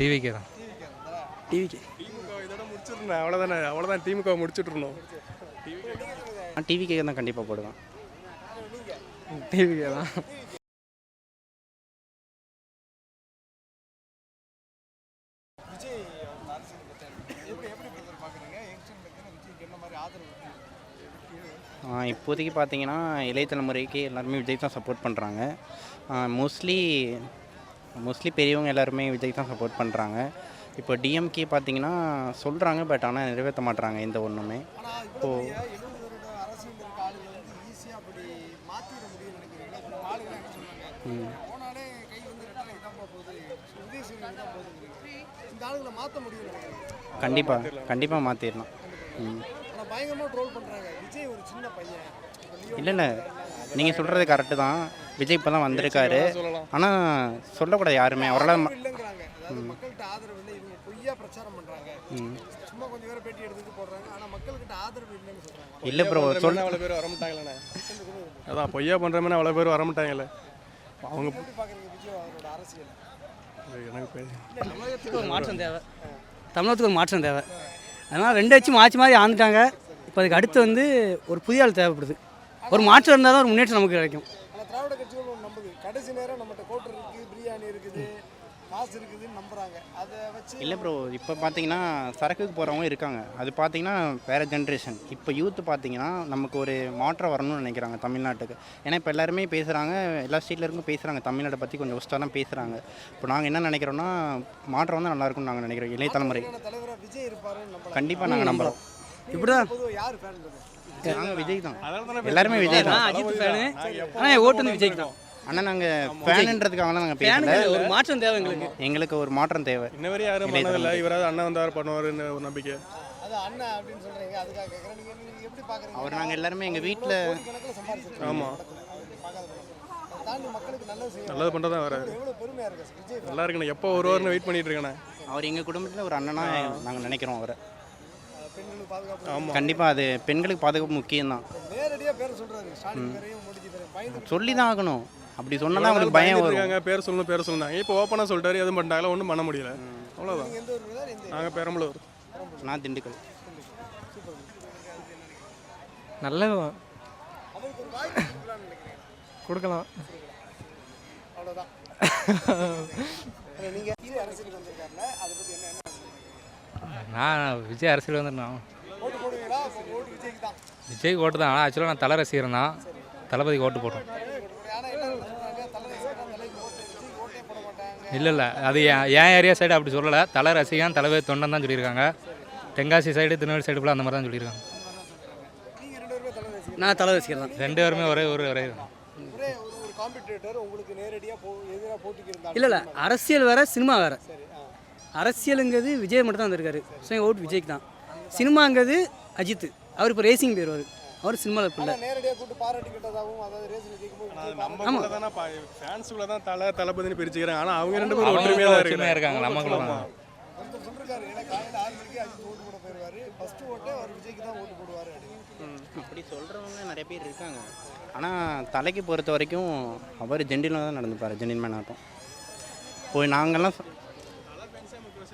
டிவிக்கே தான். டிவிக்கு திமுக இதோட முடிச்சிடணும், அவ்வளோதானே, அவ்வளோதான். திமுக முடிச்சுட்ருணும். நான் டிவிக்கே தான் கண்டிப்பாக போடுவேன். டிவிக்கே தான். இப்போதைக்கு பார்த்தீங்கன்னா இளைய தலைமுறைக்கு எல்லாருமே விஜய் தான் சப்போர்ட் பண்ணுறாங்க. மோஸ்ட்லி பெரியவங்க எல்லாருமே விஜய் தான் சப்போர்ட் பண்ணுறாங்க. இப்போ டிஎம்கே பார்த்தீங்கன்னா சொல்கிறாங்க, பட் ஆனால் நிறைவேற்ற மாட்டுறாங்க எந்த ஒன்றுமே. இப்போது கண்டிப்பாக மாற்றிடலாம். இல்லை நீங்கள் சொல்கிறது கரெக்டு தான். விஜய் இப்போ தான் வந்திருக்காரு, ஆனால் சொல்லக்கூடாது யாருமே அவரால். இல்லை ப்ரோ, சொல்ல அவ்வளோ பேர் வரமாட்டாங்களே. அதான் பொய்யா பண்ணுறமே அவ்வளோ பேர் வரமாட்டாங்களே. அவங்க தமிழகத்துக்கு ஒரு மாற்றம் தேவை. அதனால் ரெண்டு வச்சு மாறி ஆண்டுட்டாங்க. இப்போ அதுக்கு அடுத்து வந்து ஒரு புதிய ஆள் தேவைப்படுது. ஒரு மாற்றம் இருந்தால் தான் ஒரு முன்னேற்றம் நமக்கு கிடைக்கும். திராவிட கட்சிகள் நம்புது, கடைசி நேரம் நம்மகிட்ட கோட்டை இருக்குது, பிரியாணி இருக்குது, காசு இருக்குதுன்னு நம்புகிறாங்க. அதை வச்சு இல்லை ப்ரோ, இப்போ பார்த்தீங்கன்னா சரக்குக்கு போகிறவங்க இருக்காங்க. அது பார்த்தீங்கன்னா வேறு ஜென்ரேஷன். இப்போ யூத்து பார்த்தீங்கன்னா நமக்கு ஒரு மாற்றம் வரணும்னு நினைக்கிறாங்க தமிழ்நாட்டுக்கு. ஏன்னா இப்போ எல்லாருமே பேசுகிறாங்க, எல்லா ஸ்டேட்டில் இருக்கும் பேசுகிறாங்க, தமிழ்நாட்டை பற்றி கொஞ்சம் ஒஸ்ட்டாக தான் பேசுகிறாங்க. இப்போ நாங்கள் என்ன நினைக்கிறோன்னா மாற்றம் வந்து நல்லாயிருக்கும்னு நாங்கள் நினைக்கிறோம். இளைய தலைமுறை தலைவராக விஜய் இருப்பாருன்னு கண்டிப்பாக நாங்கள் நம்புகிறோம். இப்படி தான் யார் ஃபேன்? நாங்கள் விஜய் தான், எல்லாருமே விஜய் தான். அஜித் ஃபேனு, ஆனால் என் ஓட்டு வந்து விஜய் தான். ஆனால் நாங்கள் ஃபேனுன்றதுக்காகலாம் நாங்கள் பேசல. ஒரு மாற்றம் தேவை எங்களுக்கு ஒரு மாற்றம் தேவை. இன்ன வரையும் யாரும் பண்ணதில்லை. இவராது அண்ணன் வந்தார் பண்ணுவாருன்னு ஒரு நம்பிக்கை. அது அண்ணன் அப்படின்னு சொல்கிறீங்க, அதுக்காக கேட்குறேன். நீங்கள் எப்படி பார்க்குறீங்க? அவர் நாங்கள் எல்லாருமே எங்கள் வீட்டில் கணக்கில் சம்பாதிச்சிருக்கோம். ஆமாம், தாண்டி மக்களுக்கு நல்லது செய்யணும். நல்லது பண்ணுறது தான் வராது. எவ்வளோ பெருமையாக இருக்குது விஜய். நல்லா இருக்குண்ணே, எப்போ வருவார்னு வெயிட் பண்ணிட்டு இருக்கேண்ணே. அவர் எங்கள் குடும்பத்தில் ஒரு அண்ணனா நாங்கள் நினைக்கிறோம் அவரை. பெண்களுக்கு பாதுகாப்பு. ஆமாம், கண்டிப்பாக அது பெண்களுக்கு பாதுகாப்பு முக்கியம்தான். நேரடியாக பேர் சொல்கிறாரு, ஸ்டாலின் பேரையும் மோடிஜி பேரையும் பயந்து சொல்லி தான் ஆகணும். அப்படி சொன்னால் அவங்களுக்கு பயம் வரும். இருக்காங்க, பேர் சொல்லணும். இப்போ ஓப்பனாக சொல்லிட்டாரு, எதுவும் பண்ணிட்டாங்களா, ஒன்றும் பண்ண முடியல. அவ்வளோதான். எந்த ஒரு விதம் இந்த நாங்கள் பெரம்பலூர். நான் திண்டுக்கல். நல்ல அவருக்கு ஒரு வாய்ப்பு கொடுக்கலாம்னு நினைக்கிறேன். கொடுக்கலாம். அவ்வளோதான். நீங்கள் விஜய் அரசியலுக்கு வந்திருக்காருல, அதை பற்றி என்ன நான் விஜய் அரசியல் வந்துருந்தேன். ஓட்டு போடுவீங்களா? ஓட்டு விஜய்க்கு தான். விஜய்க்கு ஓட்டு தான். ஆனால் ஆக்சுவலாக நான் தலை ரசிகர் தான். தளபதிக்கு ஓட்டு போடுறேன். ஆனால் எல்லாரும் சொல்கிறாங்க தலைக்கு ஓட்டு விஜய்க்கு ஓட்டே போட மாட்டாங்க. இல்லை அது என் ஏரியா சைடு அப்படி சொல்லலை. தலை ரசிகன் தளபதி தொண்டன் தான் சொல்லியிருக்காங்க. தென்காசி சைடு திருநெல்வேலி சைடு ஃபுல்லாக அந்த மாதிரி தான் சொல்லியிருக்காங்க. நீங்கள் ரெண்டு பேருமே தலை ரசிகர். நான் தலை ரசிகர் தான். ரெண்டு பேருமே ஒரே ஒரே ஒரு காம்படிட்டர் உங்களுக்கு நேரடியாக எதிராக போட்டிக்கு இருந்தாங்க. இல்லை அரசியல் வேறு, சினிமா வேறு. அரசியலுங்கிறது விஜய் மட்டும் தான் வந்திருக்காரு. ஸோ எங்கள் ஓட்டு விஜய்க்கு தான். சினிமாங்கிறது அஜித். அவர் இப்போ ரேசிங் போயிடுவார். அவர் சினிமாவில் இப்போ இல்லை. நேரடியாக கூட்டு பாராட்டி கேட்டதாகவும், அதாவது ரேசில் கேட்கும்போது நம்ம தான் ஃபேன்ஸுக்குள்ள தான் தளபதினு பிரிச்சுக்கிறாங்க. ஆனால் அவங்க ரெண்டு பேரும் ஒற்றுமையாக இருக்காங்க. நமக்குள்ள ஒருத்தர் சொல்லிருக்காரு, ஏன்னா காலையில் 6 மணிக்கு அஜித் ஓட்டு போட போயிடுவார், ஃபஸ்ட்டு ஓட்டே அவர் விஜய்க்கு தான் ஓட்டு போடுவார் அப்படின்னு. அப்படி சொல்கிறவங்க நிறைய பேர் இருக்காங்க. ஆனால் தலைக்கு பொறுத்த வரைக்கும் அவர் ஜென்டிலாக தான் நடந்துப்பார். ஜென்டில்மேன் ஆட்டம் போய் நாங்கள்லாம்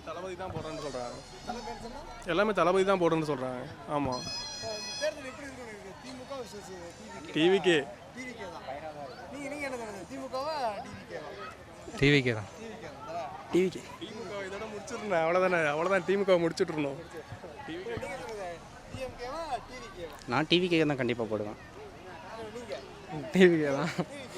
தளபதி தான் போடுறேன்னு சொல்கிறாங்க. எல்லாமே தளபதி தான் போடுறேன்னு சொல்கிறாங்க. ஆமாம், தேர்தல் எப்படி இருக்கு? திமுக vs டிவிக்கே தான். நீங்கள் என்ன சொல்லுங்கள், திமுகவா டிவிகேவா? டிவிக்கே தான். டிவிக்கு திமுக இதோட முடிச்சிடணும், அவ்வளோதான். திமுக முடிச்சுட்ருணும். டிஎம்கேவா டிவிகேவா? நான் டிவிக்கே தான் கண்டிப்பாக போடுவேன். நீங்கள் டிவிக்கே தான்.